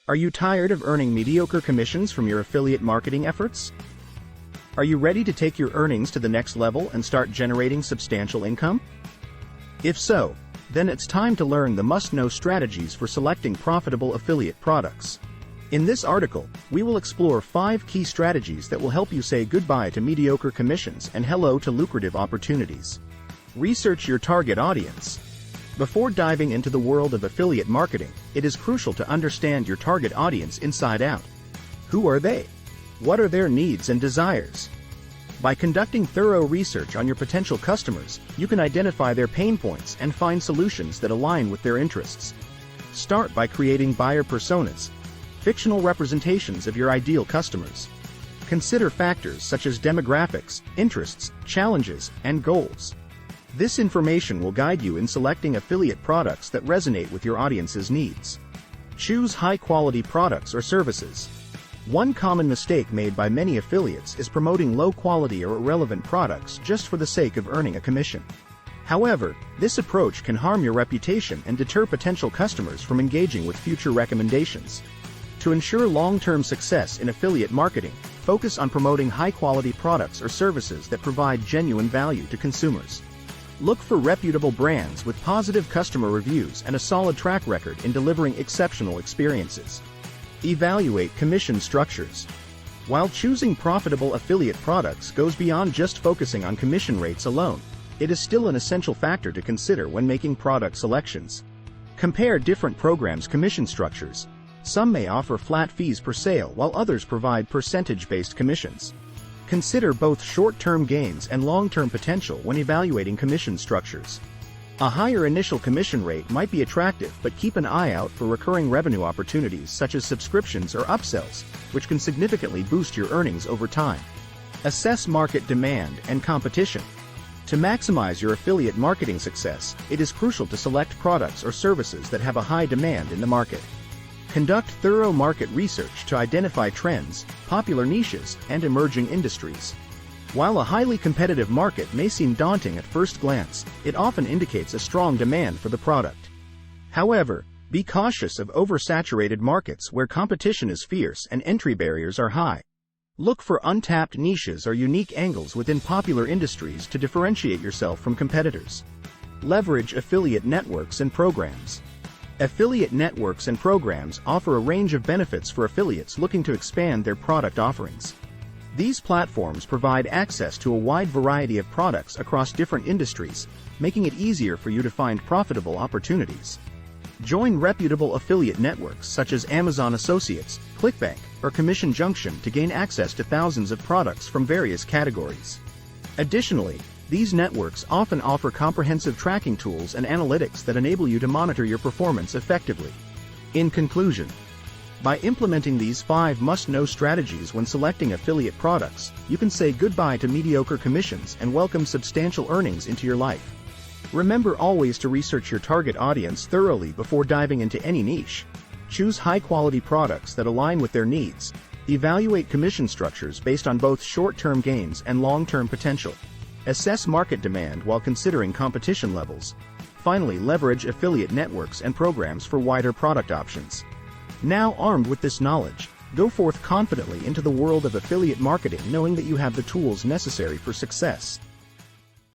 Are you tired of earning mediocre commissions from your affiliate marketing efforts? Are you ready to take your earnings to the next level and start generating substantial income? If so, then it's time to learn the must-know strategies for selecting profitable affiliate products. In this article, we will explore 5 key strategies that will help you say goodbye to mediocre commissions and hello to lucrative opportunities. Research your target audience. Before diving into the world of affiliate marketing, it is crucial to understand your target audience inside out. Who are they? What are their needs and desires? By conducting thorough research on your potential customers, you can identify their pain points and find solutions that align with their interests. Start by creating buyer personas, fictional representations of your ideal customers. Consider factors such as demographics, interests, challenges, and goals. This information will guide you in selecting affiliate products that resonate with your audience's needs. Choose high-quality products or services. One common mistake made by many affiliates is promoting low-quality or irrelevant products just for the sake of earning a commission. However, this approach can harm your reputation and deter potential customers from engaging with future recommendations. To ensure long-term success in affiliate marketing, focus on promoting high-quality products or services that provide genuine value to consumers. Look for reputable brands with positive customer reviews and a solid track record in delivering exceptional experiences. Evaluate commission structures. While choosing profitable affiliate products goes beyond just focusing on commission rates alone, it is still an essential factor to consider when making product selections. Compare different programs' commission structures. Some may offer flat fees per sale while others provide percentage-based commissions. Consider both short-term gains and long-term potential when evaluating commission structures. A higher initial commission rate might be attractive, but keep an eye out for recurring revenue opportunities such as subscriptions or upsells, which can significantly boost your earnings over time. Assess market demand and competition. To maximize your affiliate marketing success, it is crucial to select products or services that have a high demand in the market. Conduct thorough market research to identify trends, popular niches, and emerging industries. While a highly competitive market may seem daunting at first glance, it often indicates a strong demand for the product. However, be cautious of oversaturated markets where competition is fierce and entry barriers are high. Look for untapped niches or unique angles within popular industries to differentiate yourself from competitors. Leverage affiliate networks and programs. Affiliate networks and programs offer a range of benefits for affiliates looking to expand their product offerings. These platforms provide access to a wide variety of products across different industries, making it easier for you to find profitable opportunities. Join reputable affiliate networks such as Amazon Associates, ClickBank, or Commission Junction to gain access to thousands of products from various categories. Additionally, these networks often offer comprehensive tracking tools and analytics that enable you to monitor your performance effectively. In conclusion, by implementing these 5 must-know strategies when selecting affiliate products, you can say goodbye to mediocre commissions and welcome substantial earnings into your life. Remember always to research your target audience thoroughly before diving into any niche. Choose high-quality products that align with their needs. Evaluate commission structures based on both short-term gains and long-term potential. Assess market demand while considering competition levels. Finally, leverage affiliate networks and programs for wider product options. Now armed with this knowledge, go forth confidently into the world of affiliate marketing knowing that you have the tools necessary for success.